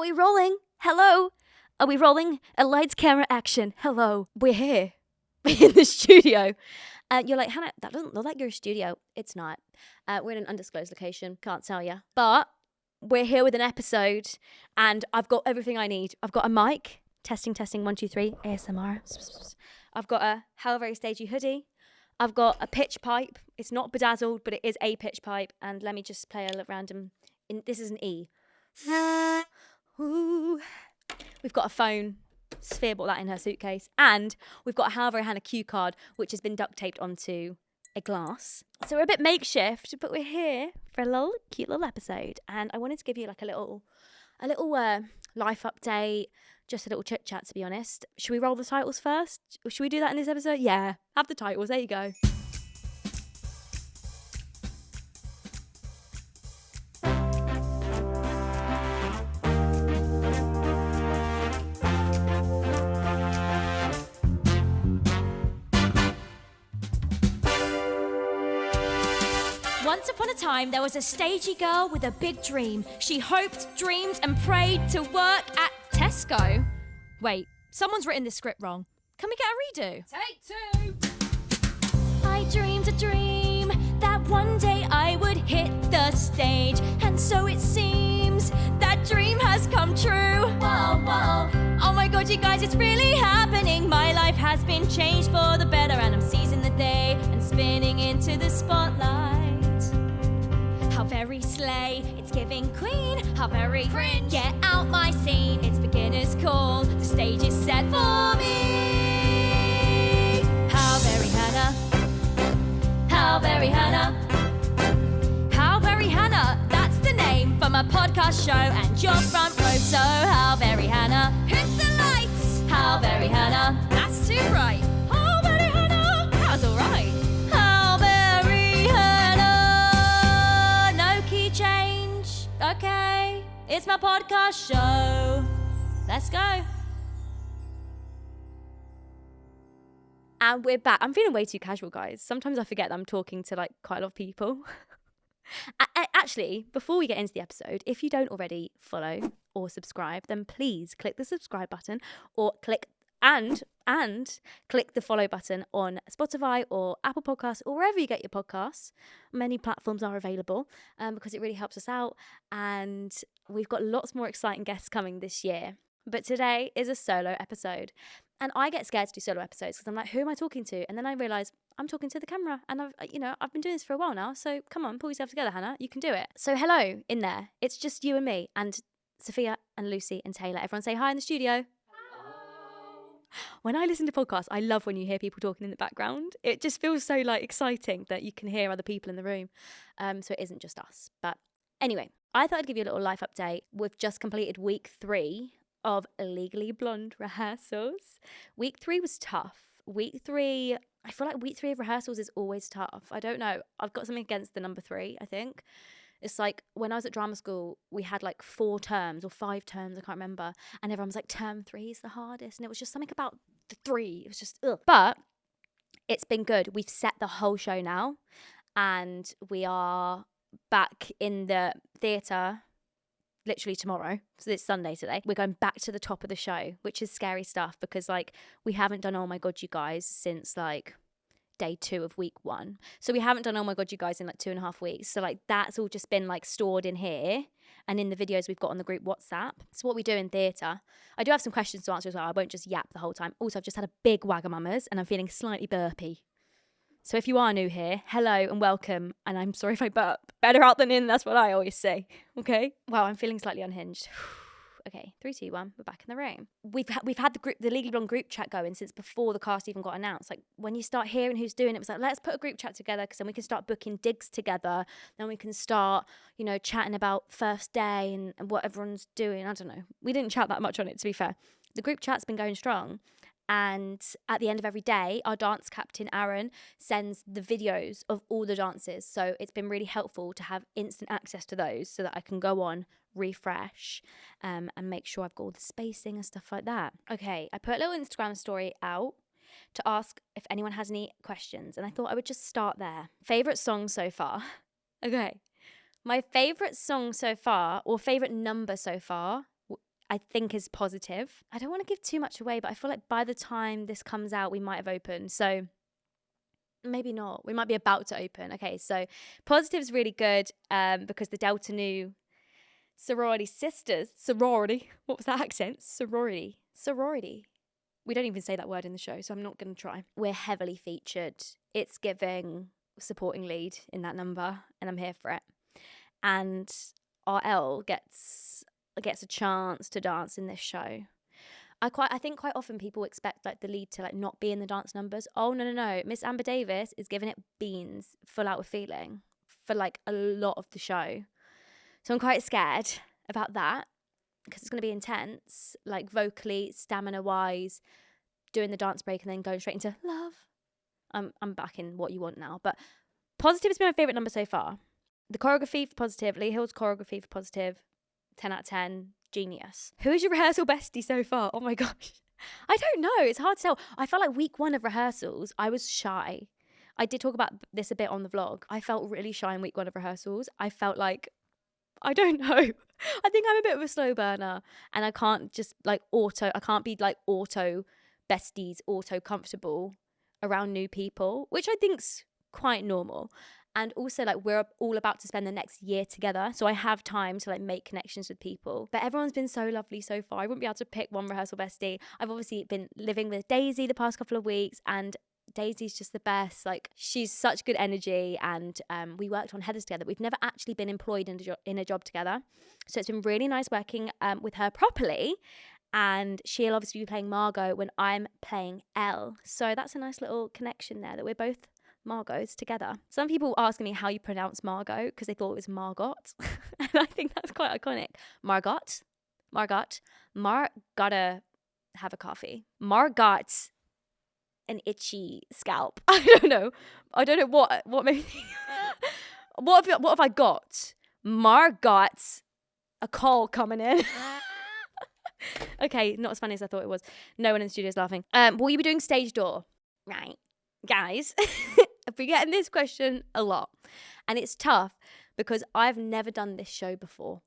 we rolling? Hello? Are we rolling? A lights, camera, action. Hello. We're here. We're in the studio. You're like, Hannah, that doesn't look like your studio. It's not. We're in an undisclosed location. Can't tell you. But we're here with an episode and I've got everything I need. I've got a mic. Testing, 1, 2, 3. ASMR. I've got a How Very Stagey hoodie. I've got a pitch pipe. It's not bedazzled, but it is a pitch pipe. And let me just play a random... This is an E. Ooh. We've got a phone. Sphere bought that in her suitcase. And we've got a How Very Hannah cue card, which has been duct taped onto a glass. So we're a bit makeshift, but we're here for a cute little episode. And I wanted to give you like a little life update, just a little chit chat, to be honest. Should we roll the titles first? Should we do that in this episode? Yeah, have the titles. There you go. Once upon a time, there was a stagey girl with a big dream. She hoped, dreamed, and prayed to work at Tesco. Wait, someone's written this script wrong. Can we get a redo? Take 2. I dreamed a dream that one day I would hit the stage. And so it seems that dream has come true. Whoa, whoa. Oh my God, you guys, it's really happening. My life has been changed for the better, and I'm seizing the day and spinning into the spotlight. How very slay, it's giving queen. How very Cringe. Get out my scene. It's beginner's call, the stage is set for me. How very Hannah. How very Hannah. How very Hannah. That's the name for my podcast show and your front row. So how very Hannah. Hit the lights. How very Hannah. That's too bright. How very Hannah. That was all right. How very Hannah. No key change. Okay. It's my podcast show. Let's go. And we're back. I'm feeling way too casual, guys. Sometimes I forget that I'm talking to like quite a lot of people. Actually, before we get into the episode, if you don't already follow or subscribe, then please click the subscribe button or click and click the follow button on Spotify or Apple Podcasts or wherever you get your podcasts. Many platforms are available because it really helps us out. And we've got lots more exciting guests coming this year. But today is a solo episode. And I get scared to do solo episodes because I'm like, who am I talking to? And then I realise I'm talking to the camera. And I've been doing this for a while now. So come on, pull yourself together, Hannah. You can do it. So hello in there. It's just you and me and Sophia and Lucy and Taylor. Everyone say hi in the studio. When I listen to podcasts, I love when you hear people talking in the background. It just feels so like exciting that you can hear other people in the room. So it isn't just us. But anyway, I thought I'd give you a little life update. We've just completed week 3 of Legally Blonde rehearsals. Week 3 was tough. I feel like week 3 of rehearsals is always tough. I don't know. I've got something against the number 3, I think. It's like when I was at drama school, we had like 4 terms or 5 terms, I can't remember. And everyone was like, term 3 is the hardest. And it was just something about the 3. It was just, ugh. But it's been good. We've set the whole show now. And we are back in the theatre literally tomorrow. So it's Sunday today. We're going back to the top of the show, which is scary stuff because like we haven't done Oh My God, You Guys since like day 2 of week 1. So we haven't done Oh My God, You Guys in like 2.5 weeks. So like that's all just been like stored in here and in the videos we've got on the group WhatsApp. So what we do in theatre, I do have some questions to answer as well. I won't just yap the whole time. Also, I've just had a big Wagamama's and I'm feeling slightly burpy. So if you are new here, hello and welcome. And I'm sorry if I burp. Better out than in, that's what I always say. Okay? Wow, I'm feeling slightly unhinged. Okay, 3, 2, 1, we're back in the room. We've had the Legally Blonde group chat going since before the cast even got announced. Like when you start hearing who's doing it, it was like, let's put a group chat together because then we can start booking digs together. Then we can start, chatting about first day and what everyone's doing. I don't know. We didn't chat that much on it, to be fair. The group chat's been going strong. And at the end of every day, our dance captain, Aaron, sends the videos of all the dances. So it's been really helpful to have instant access to those so that I can go on, refresh, and make sure I've got all the spacing and stuff like that. Okay, I put a little Instagram story out to ask if anyone has any questions. And I thought I would just start there. Favourite song so far? Okay. My favourite song so far, or favourite number so far, I think is positive. I don't want to give too much away, but I feel like by the time this comes out, we might have opened. So maybe not. We might be about to open. Okay, so positive is really good because the Delta Nu sorority sisters, sorority, what was that accent? Sorority. We don't even say that word in the show, so I'm not going to try. We're heavily featured. It's giving supporting lead in that number, and I'm here for it. And RL gets a chance to dance in this show. I think quite often people expect like the lead to like not be in the dance numbers. Oh no. Miss Amber Davis is giving it beans, full out with feeling for like a lot of the show. So I'm quite scared about that because it's going to be intense, like vocally, stamina-wise, doing the dance break and then going straight into love. I'm back in What You Want now. But Positive has been my favourite number so far. The choreography for Positive, Lee Hill's choreography for Positive, 10 out of 10, genius. Who is your rehearsal bestie so far? Oh my gosh. I don't know. It's hard to tell. I felt like week 1 of rehearsals, I was shy. I did talk about this a bit on the vlog. I felt really shy in week 1 of rehearsals. I felt like, I don't know. I think I'm a bit of a slow burner and I can't just like I can't be like auto besties, auto comfortable around new people, which I think's quite normal. And also like we're all about to spend the next year together. So I have time to like make connections with people. But everyone's been so lovely so far. I wouldn't be able to pick one rehearsal bestie. I've obviously been living with Daisy the past couple of weeks and Daisy's just the best. Like she's such good energy and we worked on Heathers together. We've never actually been employed in a job together. So it's been really nice working with her properly. And she'll obviously be playing Margot when I'm playing Elle. So that's a nice little connection there that we're both Margots together. Some people were asking me how you pronounce Margot because they thought it was Margot. And I think that's quite iconic. Margot. Gotta have a coffee. Margot's an itchy scalp. I don't know what maybe. what have I got? Margot's a call coming in. Okay, not as funny as I thought it was. No one in the studio is laughing. Will you be doing stage door? Right. Guys, I've been getting this question a lot. And it's tough because I've never done this show before.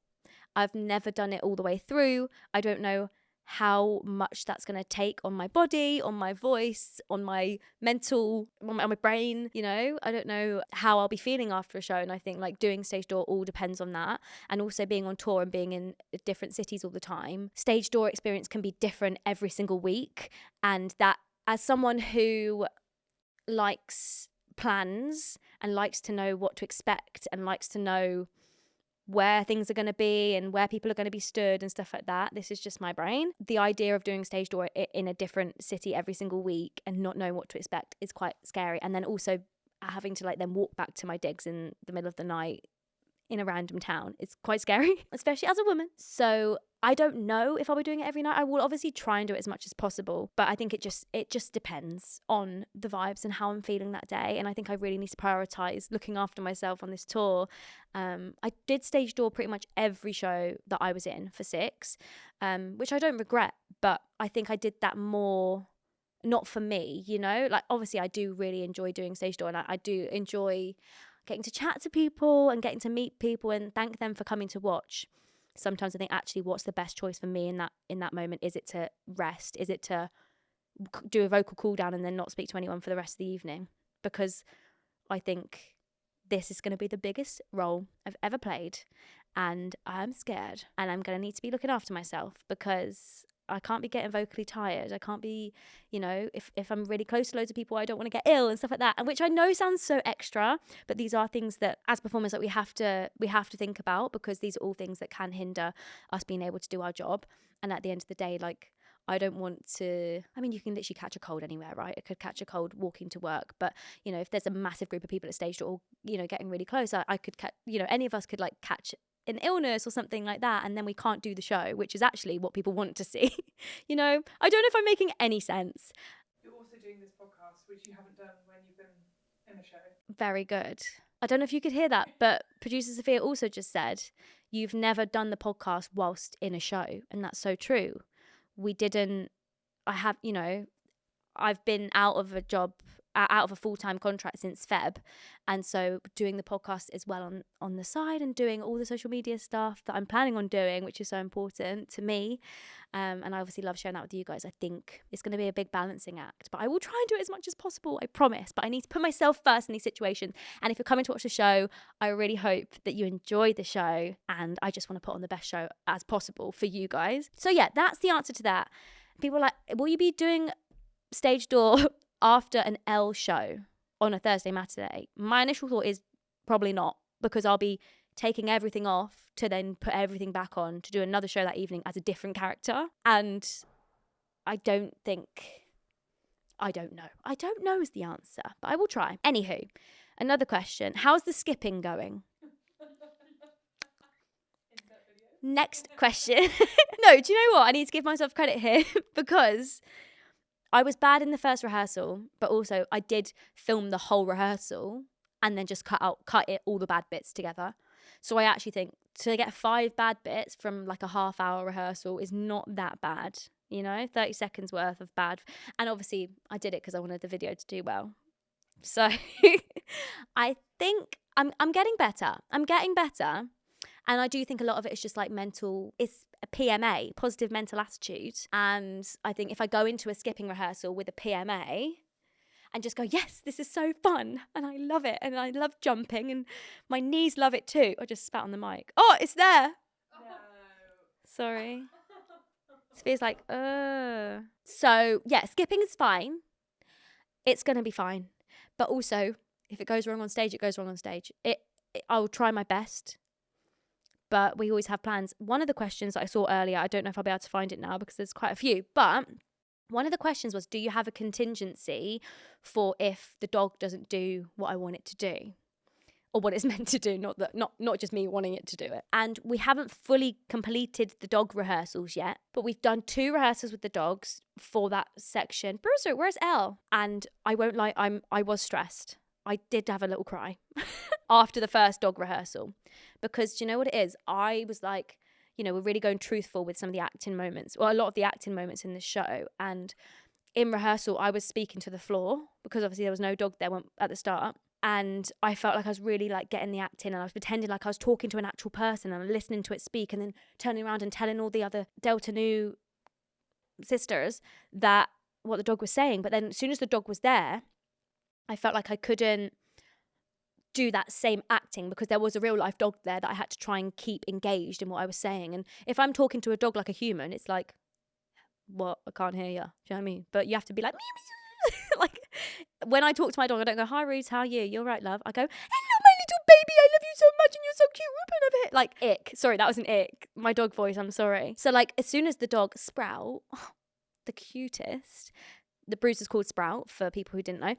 I've never done it all the way through. I don't know how much that's going to take on my body, on my voice, on my mental, on my brain, you know. I don't know how I'll be feeling after a show, and I think like doing stage door all depends on that. And also being on tour and being in different cities all the time, stage door experience can be different every single week. And that, as someone who likes plans and likes to know what to expect and likes to know where things are going to be and where people are going to be stood and stuff like that, this is just my brain. The idea of doing stage door in a different city every single week and not knowing what to expect is quite scary. And then also having to like then walk back to my digs in the middle of the night in a random town, it's quite scary, especially as a woman. So I don't know if I'll be doing it every night. I will obviously try and do it as much as possible, but I think it just depends on the vibes and how I'm feeling that day. And I think I really need to prioritize looking after myself on this tour. I did stage door pretty much every show that I was in for 6, which I don't regret, but I think I did that more not for me, you know. Like obviously I do really enjoy doing stage door and I do enjoy getting to chat to people and getting to meet people and thank them for coming to watch. Sometimes I think actually what's the best choice for me in that moment? Is it to rest? Is it to do a vocal cool down and then not speak to anyone for the rest of the evening? Because I think this is going to be the biggest role I've ever played and I'm scared and I'm going to need to be looking after myself because I can't be getting vocally tired. I can't be, you know, if I'm really close to loads of people, I don't want to get ill and stuff like that. And which I know sounds so extra, but these are things that as performers that we have to think about because these are all things that can hinder us being able to do our job. And at the end of the day, like I don't want to, I mean, you can literally catch a cold anywhere, right? I could catch a cold walking to work. But, you know, if there's a massive group of people at stage door, you know, getting really close, I could catch, you know, any of us could like catch an illness or something like that, and then we can't do the show, which is actually what people want to see. You know, I don't know if I'm making any sense. You're also doing this podcast, which you haven't done when you've been in a show. Very good. I don't know if you could hear that, but producer Sophia also just said, you've never done the podcast whilst in a show. And that's so true. We didn't, I have, you know, I've been out of a job out of a full-time contract since Feb, and so doing the podcast as well on the side, and doing all the social media stuff that I'm planning on doing, which is so important to me, and I obviously love sharing that with you guys. I think it's going to be a big balancing act, but I will try and do it as much as possible, I promise. But I need to put myself first in these situations, and if you're coming to watch the show, I really hope that you enjoy the show, and I just want to put on the best show as possible for you guys. So yeah, that's the answer to that. People are like, will you be doing stage door after an L show on a Thursday matinee? My initial thought is probably not, because I'll be taking everything off to then put everything back on to do another show that evening as a different character. And I don't know is the answer, but I will try. Anywho, another question. How's the skipping going? Next question. No, do you know what? I need to give myself credit here because I was bad in the first rehearsal, but also I did film the whole rehearsal and then just cut all the bad bits together. So I actually think to get 5 bad bits from like a half-hour rehearsal is not that bad, 30 seconds worth of bad. And obviously I did it because I wanted the video to do well. So I think I'm getting better. And I do think a lot of it is just like it's a PMA, positive mental attitude. And I think if I go into a skipping rehearsal with a PMA and just go, yes, this is so fun and I love it and I love jumping and my knees love it too. I just spat on the mic. Oh, it's there. No. Sorry. It feels like, So yeah, skipping is fine. It's going to be fine. But also, if it goes wrong on stage, it goes wrong on stage. I'll try my best. But we always have plans. One of the questions that I saw earlier, I don't know if I'll be able to find it now because there's quite a few, but one of the questions was, do you have a contingency for if the dog doesn't do what I want it to do? Or what it's meant to do, not just me wanting it to do it. And we haven't fully completed the dog rehearsals yet, but we've done 2 rehearsals with the dogs for that section. Bruiser, where's Elle? And I won't lie, I was stressed. I did have a little cry after the first dog rehearsal because do you know what it is? I was like, we're really going truthful with some of the acting moments, or a lot of the acting moments in the show. And in rehearsal, I was speaking to the floor because obviously there was no dog there at the start. And I felt like I was really like getting the acting, and I was pretending like I was talking to an actual person and listening to it speak, and then turning around and telling all the other Delta Nu sisters that what the dog was saying. But then as soon as the dog was there, I felt like I couldn't do that same acting because there was a real life dog there that I had to try and keep engaged in what I was saying. And if I'm talking to a dog like a human, it's like, what? I can't hear you. Do you know what I mean? But you have to be like, like when I talk to my dog, I don't go, hi Ruth, how are you? You're right, love. I go, hello, my little baby. I love you so much and you're so cute. Whoop a bit. Like ick. Sorry, that was an ick. My dog voice, I'm sorry. So like as soon as the dog Sprout, the cutest, the Bruiser's called Sprout for people who didn't know.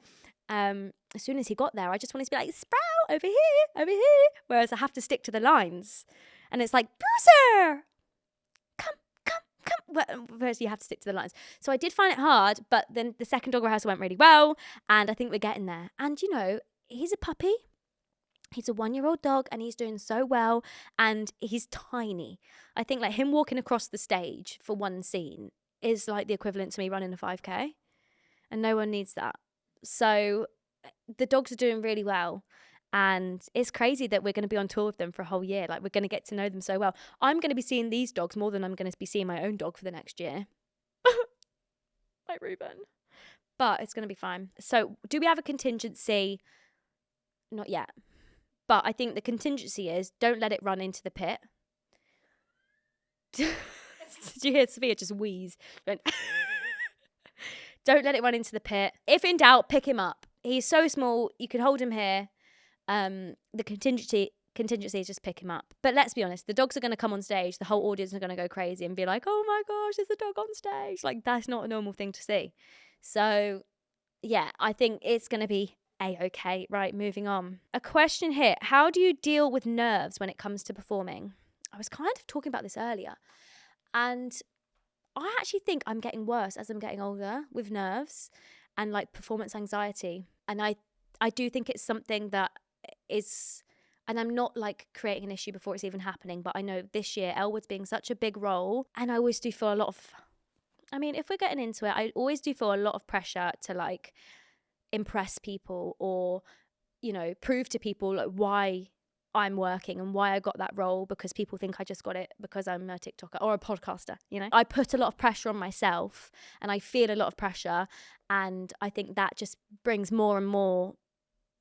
As soon as he got there, I just wanted to be like, Sprout, over here. Whereas I have to stick to the lines. And it's like, Bruiser, come. Whereas you have to stick to the lines. So I did find it hard, but then the second dog rehearsal went really well. And I think we're getting there. And, he's a puppy. He's a 1-year-old dog and he's doing so well. And he's tiny. I think like him walking across the stage for one scene is like the equivalent to me running a 5K. And no one needs that. So the dogs are doing really well, and it's crazy that we're going to be on tour with them for a whole year. Like we're going to get to know them so well. I'm going to be seeing these dogs more than I'm going to be seeing my own dog for the next year. Like Ruben. But it's going to be fine. So do we have a contingency? Not yet. But I think the contingency is don't let it run into the pit. Did you hear Sophia just wheeze? Don't let it run into the pit. If in doubt, pick him up. He's so small, you can hold him here. The contingency is just pick him up. But let's be honest, the dogs are going to come on stage. The whole audience are going to go crazy and be like, oh my gosh, there's a dog on stage. Like, that's not a normal thing to see. So, yeah, I think it's going to be A-okay. Right, moving on. A question here. How do you deal with nerves when it comes to performing? I was kind of talking about this earlier. And I actually think I'm getting worse as I'm getting older with nerves and like performance anxiety. And I do think it's something that is, and I'm not like creating an issue before it's even happening, but I know this year Elwood's being such a big role, and I always do feel a lot of, if we're getting into it, I always do feel a lot of pressure to like impress people or, you know, prove to people like why I'm working and why I got that role, because people think I just got it because I'm a TikToker or a podcaster, you know. I put a lot of pressure on myself and I feel a lot of pressure, and I think that just brings more and more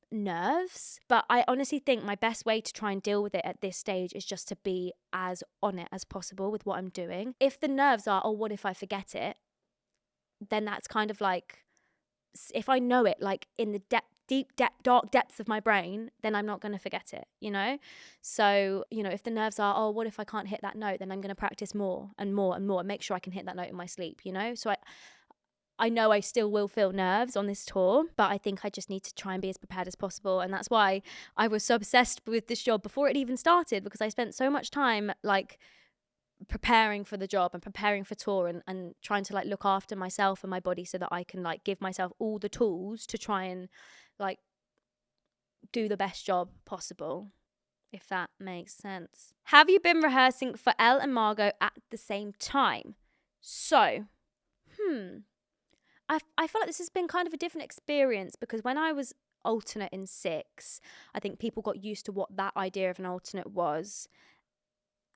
nerves. But I honestly think my best way to try and deal with it at this stage is just to be as on it as possible with what I'm doing. If the nerves are, oh, what if I forget it? Then that's kind of like, if I know it like in the dark depths of my brain, then I'm not going to forget it, you know. So, you know, if the nerves are, oh, what if I can't hit that note, then I'm going to practice more and more and more and make sure I can hit that note in my sleep, you know. So I know I still will feel nerves on this tour, but I think I just need to try and be as prepared as possible. And that's why I was so obsessed with this job before it even started, because I spent so much time like preparing for the job and preparing for tour and trying to like look after myself and my body so that I can like give myself all the tools to try and like do the best job possible, if that makes sense. Have you been rehearsing for Elle and Margot at the same time? So, I feel like this has been kind of a different experience, because when I was alternate in 6, I think people got used to what that idea of an alternate was.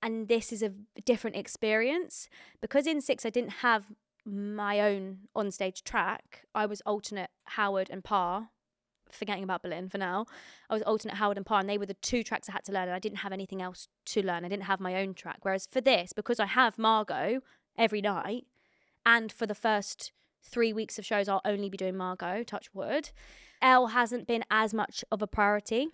And this is a different experience, because in 6 I didn't have my own onstage track. I was alternate Howard and Parr, forgetting about Berlin for now. I was alternate Howard and Parr, and they were the 2 tracks I had to learn, and I didn't have anything else to learn. I didn't have my own track. Whereas for this, because I have Margot every night, and for the first 3 weeks of shows I'll only be doing Margot, touch wood, Elle hasn't been as much of a priority,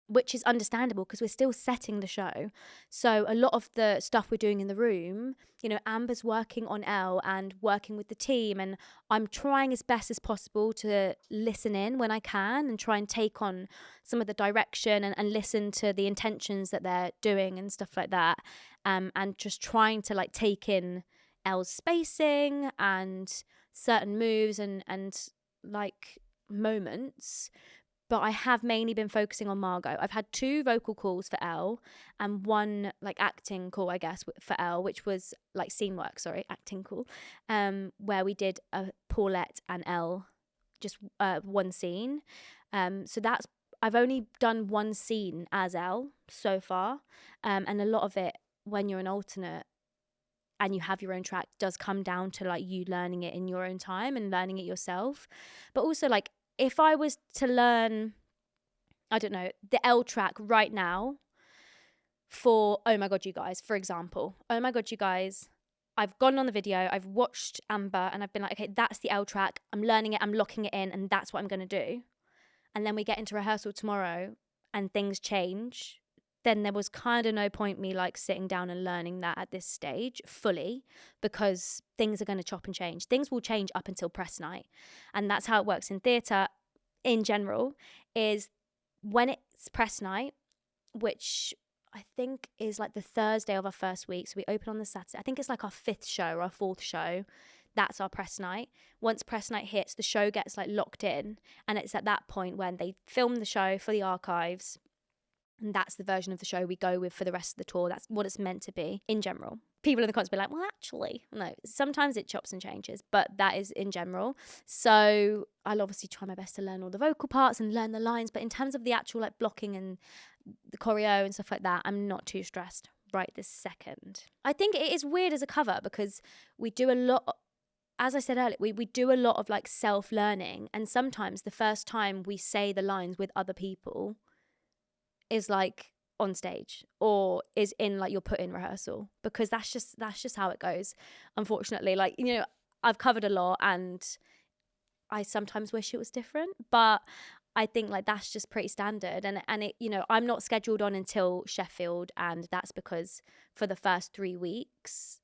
which is understandable because we're still setting the show. So a lot of the stuff we're doing in the room, you know, Amber's working on Elle and working with the team, and I'm trying as best as possible to listen in when I can and try and take on some of the direction and listen to the intentions that they're doing and stuff like that, and just trying to like take in Elle's spacing and certain moves and like moments. But I have mainly been focusing on Margot. I've had 2 vocal calls for Elle and 1 like acting call, I guess, for Elle, which was like scene work, acting call, where we did a Paulette and Elle, just 1 scene. So that's, I've only done 1 scene as Elle so far. And a lot of it, when you're an alternate and you have your own track, does come down to like you learning it in your own time and learning it yourself. But also like, if I was to learn, I don't know, the Elle track right now for Oh My God, You Guys, for example. Oh My God, You Guys, I've gone on the video, I've watched Amber, and I've been like, okay, that's the Elle track. I'm learning it, I'm locking it in, and that's what I'm going to do. And then we get into rehearsal tomorrow and things change. Then there was kind of no point me like sitting down and learning that at this stage fully, because things are going to chop and change. Things will change up until press night. And that's how it works in theatre in general, is when it's press night, which I think is like the Thursday of our first week. So we open on the Saturday. I think it's like our 5th show or our 4th show. That's our press night. Once press night hits, the show gets like locked in. And it's at that point when they film the show for the archives. And that's the version of the show we go with for the rest of the tour. That's what it's meant to be in general. People in the comments will be like, well, actually, no. Sometimes it chops and changes, but that is in general. So I'll obviously try my best to learn all the vocal parts and learn the lines. But in terms of the actual like blocking and the choreo and stuff like that, I'm not too stressed right this second. I think it is weird as a cover because we do a lot, as I said earlier, we do a lot of like self-learning. And sometimes the first time we say the lines with other people is like on stage or is in like your put in rehearsal, because that's just how it goes, unfortunately. Like, you know, I've covered a lot and I sometimes wish it was different, but I think like that's just pretty standard. And it, you know, I'm not scheduled on until Sheffield, and that's because for the first 3 weeks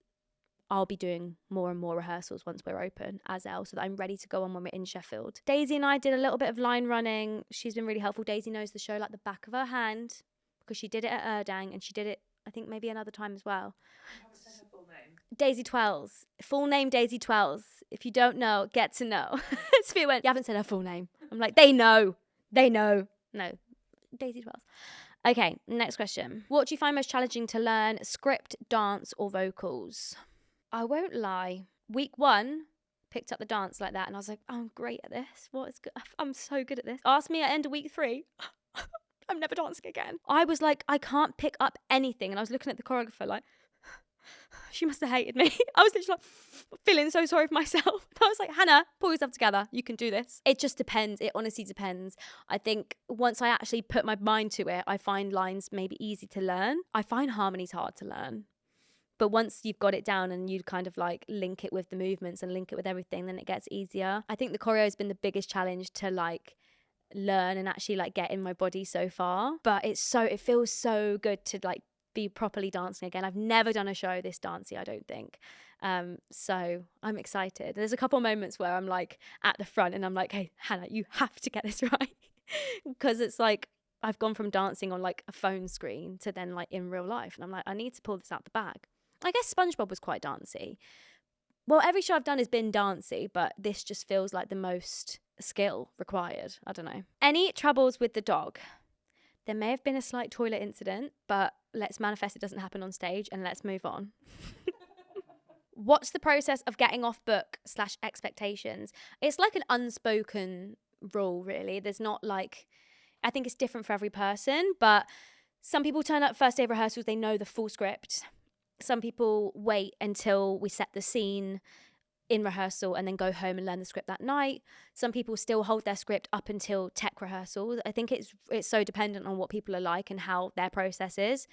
I'll be doing more and more rehearsals once we're open as Elle, so that I'm ready to go on when we're in Sheffield. Daisy and I did a little bit of line running. She's been really helpful. Daisy knows the show like the back of her hand because she did it at Erdang, and she did it, I think, maybe another time as well. You haven't said her full name. Daisy Twells. Full name Daisy Twells. If you don't know, get to know. Sophia went, you haven't said her full name. I'm like, they know. No, Daisy Twells. Okay, next question. What do you find most challenging to learn? Script, dance, or vocals? I won't lie. Week 1, picked up the dance like that, and I was like, oh, I'm great at this. What is good? I'm so good at this. Ask me at end of week 3. I'm never dancing again. I was like, I can't pick up anything. And I was looking at the choreographer like, she must have hated me. I was literally like, feeling so sorry for myself. I was like, Hannah, pull yourself together. You can do this. It just depends. It honestly depends. I think once I actually put my mind to it, I find lines maybe easy to learn. I find harmonies hard to learn. But once you've got it down and you kind of like link it with the movements and link it with everything, then it gets easier. I think the choreo has been the biggest challenge to like learn and actually like get in my body so far. But it feels so good to like be properly dancing again. I've never done a show this dancey, I don't think. So I'm excited. There's a couple moments where I'm like at the front and I'm like, hey, Hannah, you have to get this right. Because it's like, I've gone from dancing on like a phone screen to then like in real life. And I'm like, I need to pull this out the bag. I guess SpongeBob was quite dancey. Well, every show I've done has been dancey, but this just feels like the most skill required. I don't know. Any troubles with the dog? There may have been a slight toilet incident, but let's manifest it doesn't happen on stage and let's move on. What's the process of getting off book / expectations? It's like an unspoken rule, really. There's not like, I think it's different for every person, but some people turn up first day of rehearsals, they know the full script. Some people wait until we set the scene in rehearsal and then go home and learn the script that night. Some people still hold their script up until tech rehearsals. I think it's so dependent on what people are like and how their process is.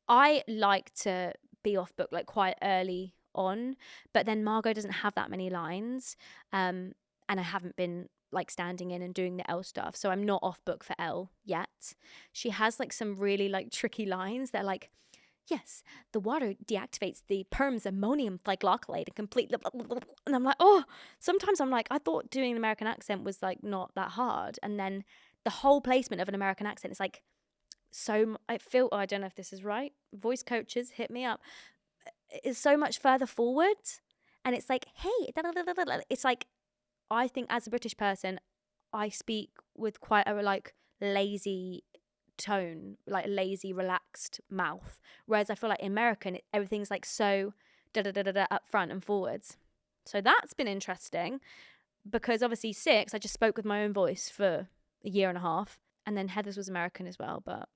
I like to be off book like quite early on, but then Margot doesn't have that many lines, and I haven't been like standing in and doing the L stuff, so I'm not off book for L yet. She has like some really like tricky lines that are like, yes, the water deactivates the perm's ammonium glycolate and completely. And I'm like, oh, sometimes I'm like, I thought doing an American accent was like not that hard. And then the whole placement of an American accent is like, so I feel, I don't know if this is right. Voice coaches, hit me up. It's so much further forward. And it's like, hey, it's like, I think as a British person, I speak with quite a like lazy tone, like a lazy relaxed mouth, whereas I feel like in American everything's like so up front and forwards. So that's been interesting, because obviously 6 I just spoke with my own voice for a year and a half, and then Heather's was American as well, but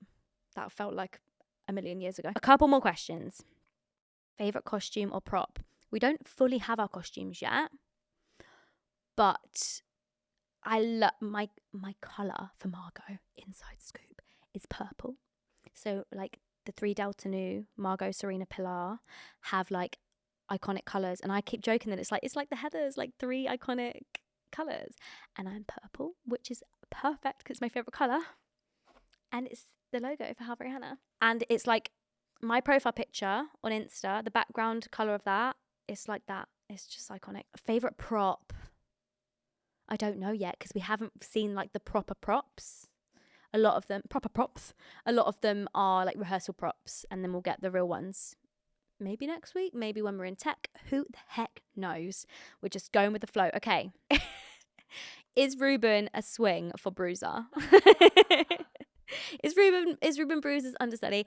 that felt like a million years ago. A couple more questions. Favorite costume or prop? We don't fully have our costumes yet, but I love my colour for Margot inside scoop is purple. So like the 3 Delta Nu, Margot, Serena, Pilar have like iconic colours, and I keep joking that it's like the Heathers, like 3 iconic colours, and I'm purple, which is perfect because it's my favourite colour, and it's the logo for How Very Hannah, and it's like my profile picture on Insta, the background colour of that, it's like that. It's just iconic. Favourite prop? I don't know yet because we haven't seen like the proper props. A lot of them are like rehearsal props, and then we'll get the real ones maybe next week, maybe when we're in tech. Who the heck knows? We're just going with the flow. Okay. Is Ruben a swing for Bruiser? Is Ruben Bruiser's understudy?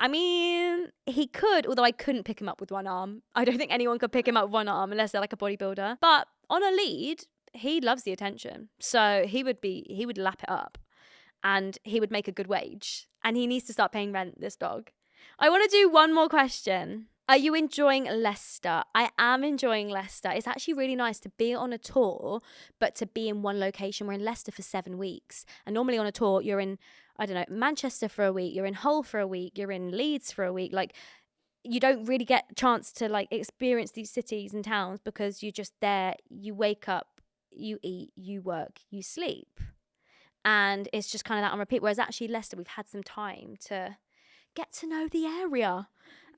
I mean, he could, although I couldn't pick him up with one arm. I don't think anyone could pick him up with one arm unless they're like a bodybuilder. But on a lead, he loves the attention. So he would lap it up, and he would make a good wage. And he needs to start paying rent, this dog. I want to do one more question. Are you enjoying Leicester? I am enjoying Leicester. It's actually really nice to be on a tour, but to be in one location. We're in Leicester for 7 weeks. And normally on a tour, you're in, I don't know, Manchester for a week, you're in Hull for a week, you're in Leeds for a week. Like, you don't really get a chance to like experience these cities and towns because you're just there. You wake up, you eat, you work, you sleep. And it's just kind of that on repeat. Whereas actually Leicester, we've had some time to get to know the area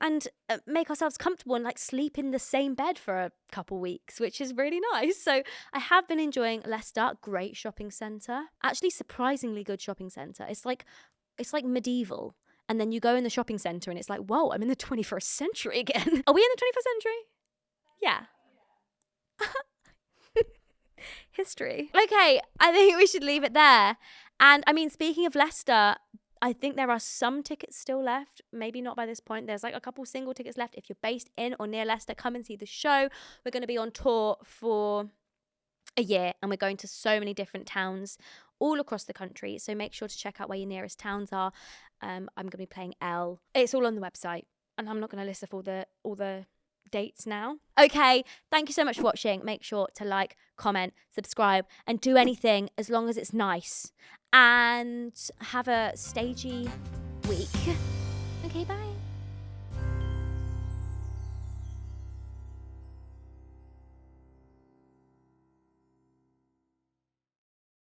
and make ourselves comfortable and like sleep in the same bed for a couple weeks, which is really nice. So I have been enjoying Leicester. Great shopping centre. Actually surprisingly good shopping centre. It's like medieval. And then you go in the shopping centre and it's like, whoa, I'm in the 21st century again. Are we in the 21st century? Yeah. History. Okay, I think we should leave it there. And I mean, speaking of Leicester, I think there are some tickets still left. Maybe not by this point. There's like a couple single tickets left. If you're based in or near Leicester, come and see the show. We're going to be on tour for a year, and we're going to so many different towns all across the country. So make sure to check out where your nearest towns are. I'm going to be playing Elle. It's all on the website, and I'm not going to list off all the dates now. Okay, thank you so much for watching. Make sure to like, comment, subscribe, and do anything as long as it's nice. And have a stagey week. Okay, bye.